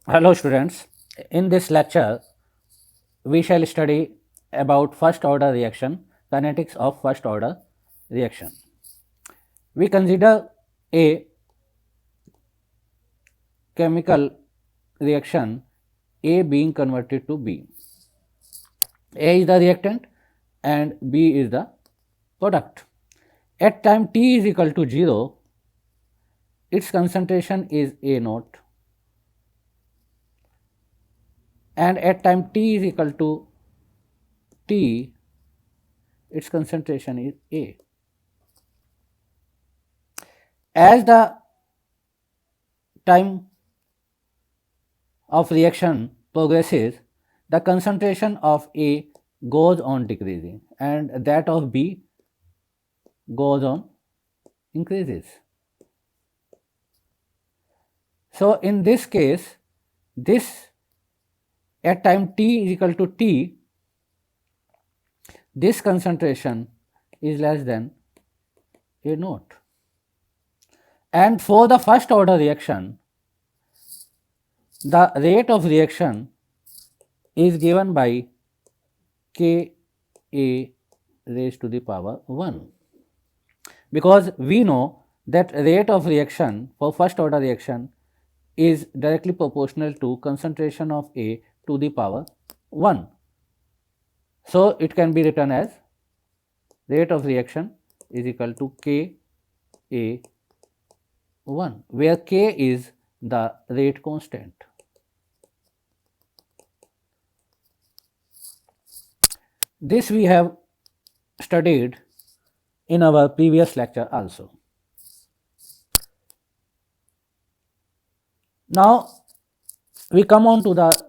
Hello students, in this lecture we shall study about first order reaction, kinetics of first order reaction. We consider a chemical reaction A being converted to B. A is the reactant and B is the product. At time t is equal to 0, its concentration is A naught, and at time t is equal to T, its concentration is A. As the time of reaction progresses, the concentration of A goes on decreasing and that of B goes on increases. So, in this case, this at time t is equal to T, this concentration is less than A naught. And for the first order reaction, the rate of reaction is given by Ka raised to the power 1, because we know that rate of reaction for first order reaction is directly proportional to concentration of A to the power 1. So, it can be written as rate of reaction is equal to Ka 1, where K is the rate constant. This we have studied in our previous lecture also. Now, we come on to the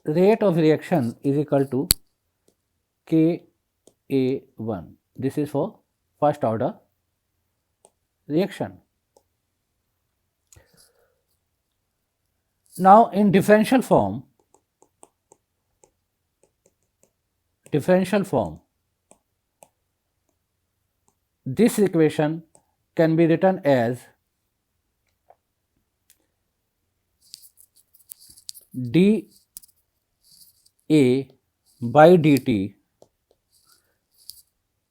rate of reaction is equal to Ka1. This is for first order reaction. Now, in differential form, this equation can be written as dA by dt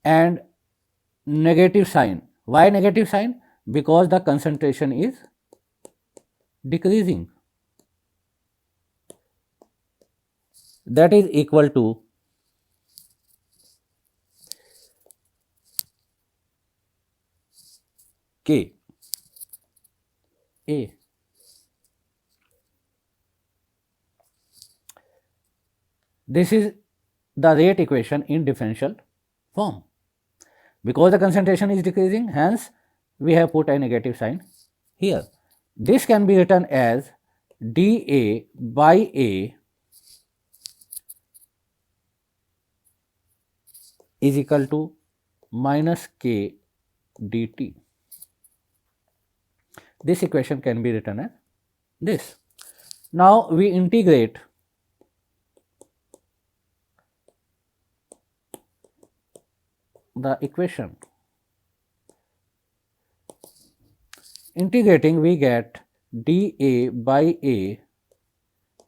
and negative sign. Why negative sign? Because the concentration is decreasing. That is equal to K A. This is the rate equation in differential form. Because the concentration is decreasing, hence we have put a negative sign here. This can be written as dA by A is equal to minus K dt. This equation can be written as this. Now, we integrate the equation. Integrating, we get dA by A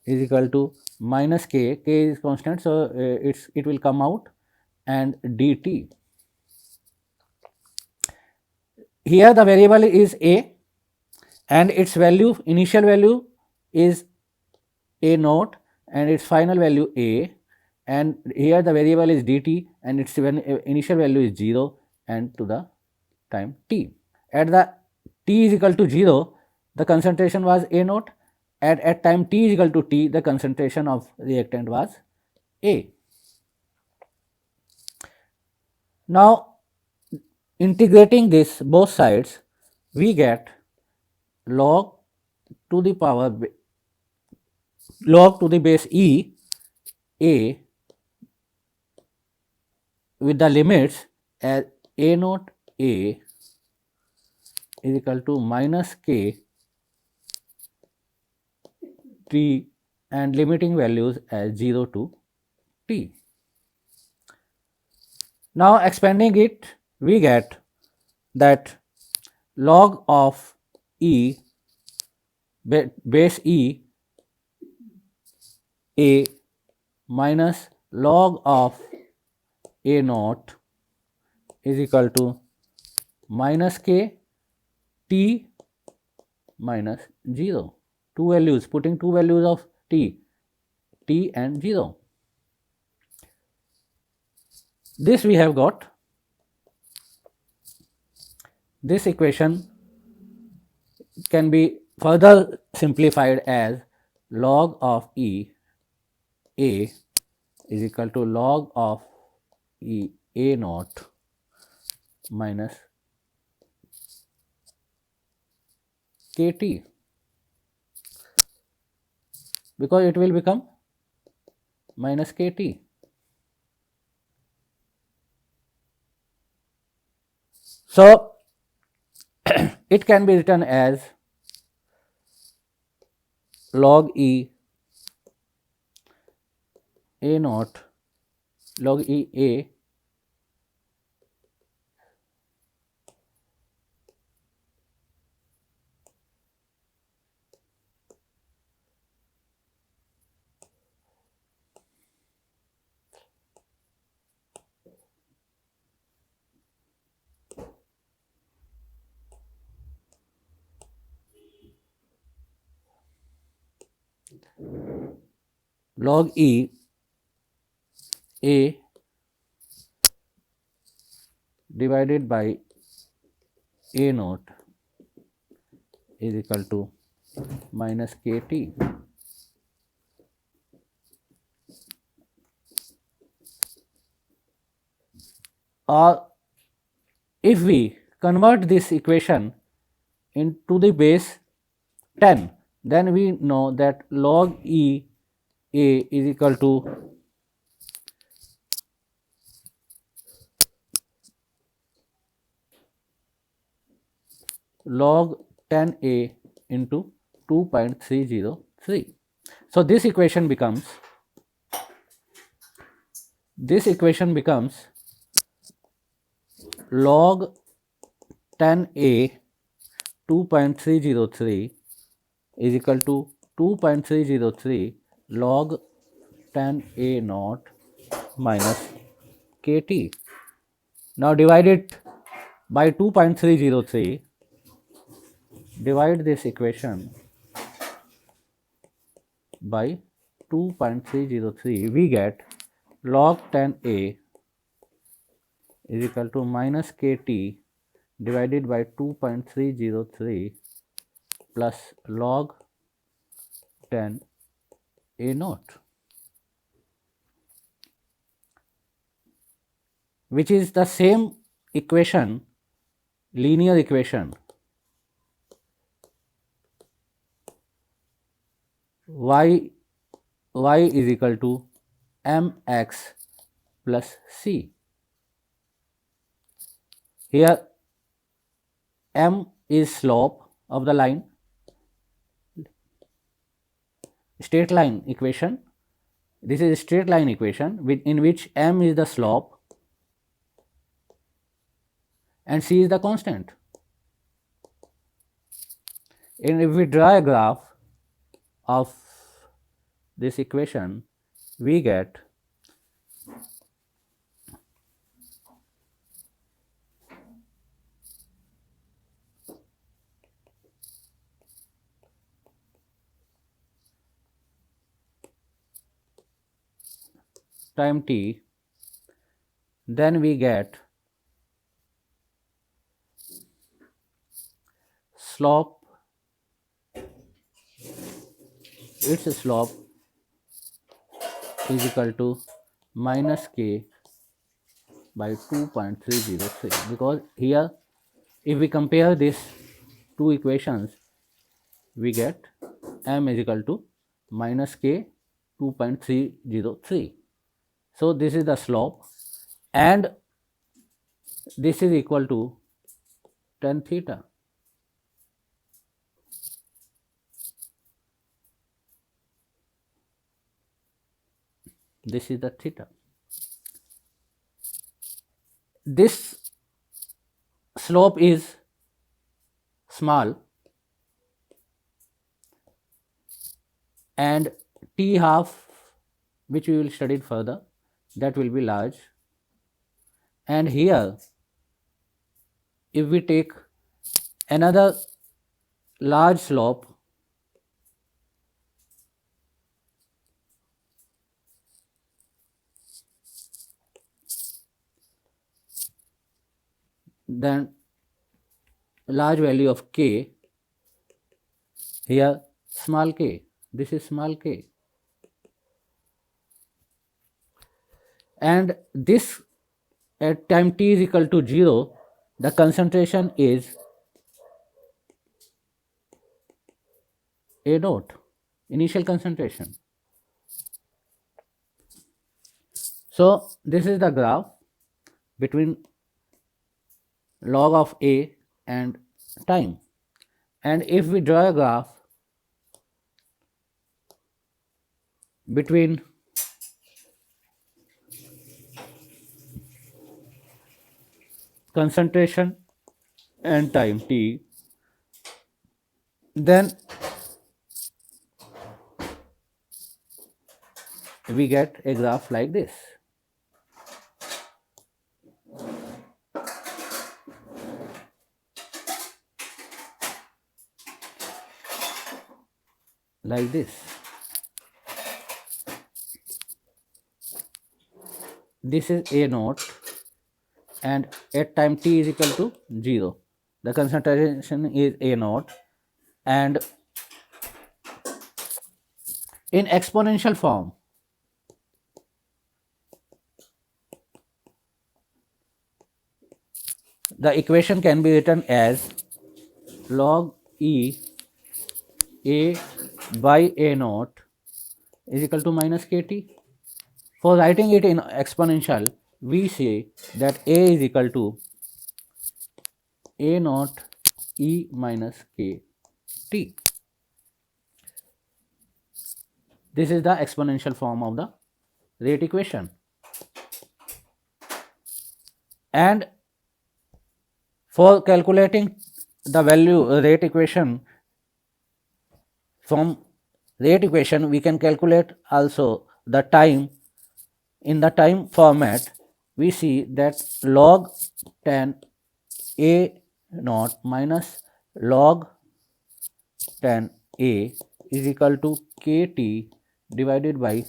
is equal to minus K. K is constant, so it will come out, and dt. Here the variable is A and its value, initial value is A naught and its final value A, and here the variable is dt and its initial value is 0 and to the time t. At the t is equal to 0, the concentration was A naught, and at time t is equal to T, the concentration of reactant was A. Now, integrating this both sides, we get log to the base E A with the limits as A naught A is equal to minus K T and limiting values as 0 to T. Now, expanding it, we get that log of E base E A minus log of A naught is equal to minus K T minus 0. Two values, putting two values of T and 0. This we have got. This equation can be further simplified as log of E A is equal to log of E A naught minus KT, because it will become minus KT. So, it can be written as log E A naught log E A log E A divided by A naught is equal to minus KT. Or if we convert this equation into the base 10, then we know that log E A is equal to log 10A into 2.303. So, this equation becomes log 10A 2.303 is equal to 2.303 log 10A naught minus KT. Now, divide it by 2.303, divide this equation by 2.303, we get log 10A is equal to minus KT divided by 2.303 plus log 10 A naught, which is the same equation, linear equation y is equal to mx plus c. Here m is slope of the line, straight line equation. This is a straight line equation in which m is the slope and c is the constant. And if we draw a graph of this equation, we get time t, then we get slope, its slope is equal to minus k by 2.303, because here if we compare these two equations, we get m is equal to minus k 2.303. So, this is the slope and this is equal to tan theta. This is the theta. This slope is small and t half, which we will study further, that will be large. And here if we take another large slope, then large value of k, here small k, this is small k, and this at time t is equal to 0, the concentration is A naught, initial concentration. So this is the graph between log of A and time. And if we draw a graph between concentration and time t, then we get a graph like this. Like this. This is A naught, and at time t is equal to 0, the concentration is A naught, and in exponential form, the equation can be written as log E A by A naught is equal to minus kt. For writing it in exponential, we say that A is equal to A naught E minus kt. This is the exponential form of the rate equation. And for calculating the value rate equation, from rate equation we can calculate also the time. In the time format, we see that log 10 A naught minus log 10 A is equal to kt divided by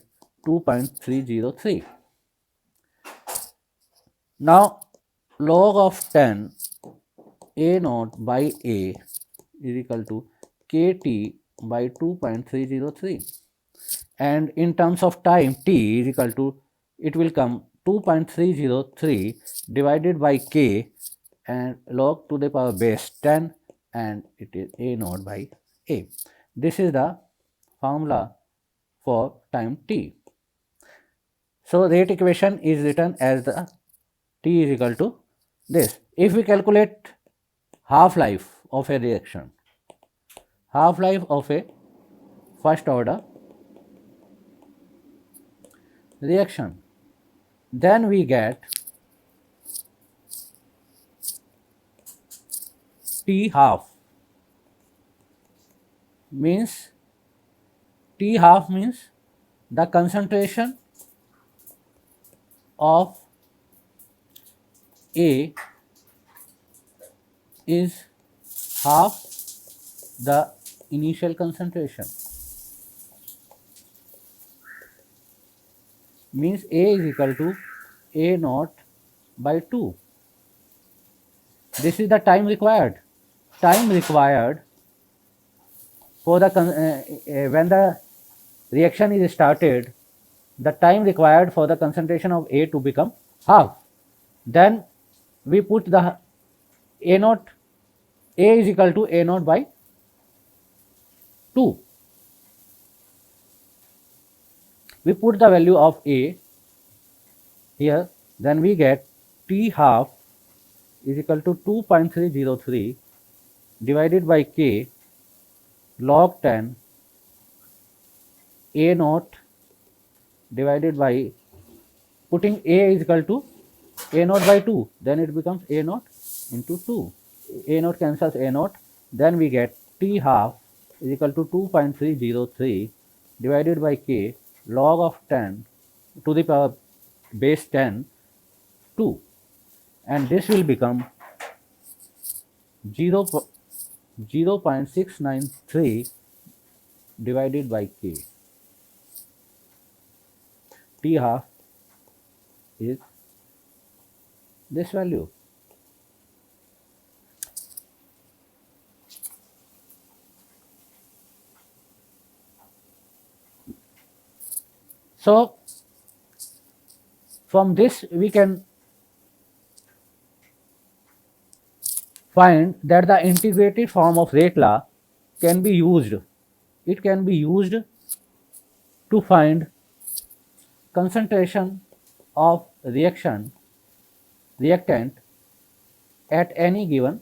2.303. Now log of 10 A naught by A is equal to kt by 2.303, and in terms of time t is equal to, it will come 2.303 divided by k and log to the power base 10, and it is A naught by A. This is the formula for time t. So rate equation is written as the t is equal to this. If we calculate half-life of a reaction, half-life of a first order reaction, then we get T half, means T half means the concentration of A is half the initial concentration, means A is equal to A naught by 2. This is the time required. Time required for the when the reaction is started, the time required for the concentration of A to become half. Then we put the A naught, A is equal to A naught by 2. We put the value of A here, then we get T half is equal to 2.303 divided by K log 10 A naught divided by, putting A is equal to A naught by 2, then it becomes A naught into 2. A naught cancels A naught, then we get T half is equal to 2.303 divided by k log of 10 to the power base 10 2, and this will become 0, 0.693 divided by k. T half is this value. So from this we can find that the integrated form of rate law can be used. It can be used to find concentration of reactant at any given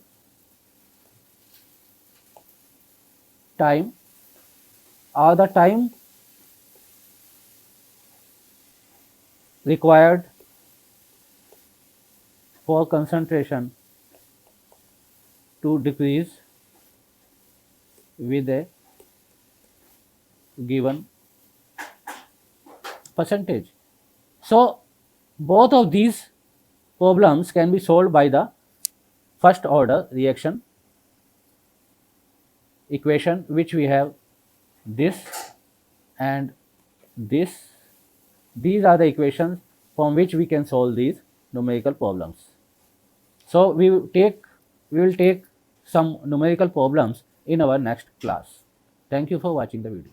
time, or the time required for concentration to decrease with a given percentage. So both of these problems can be solved by the first order reaction equation, which we have this and this. These are the equations from which we can solve these numerical problems. So we will take some numerical problems in our next class. Thank you for watching the video.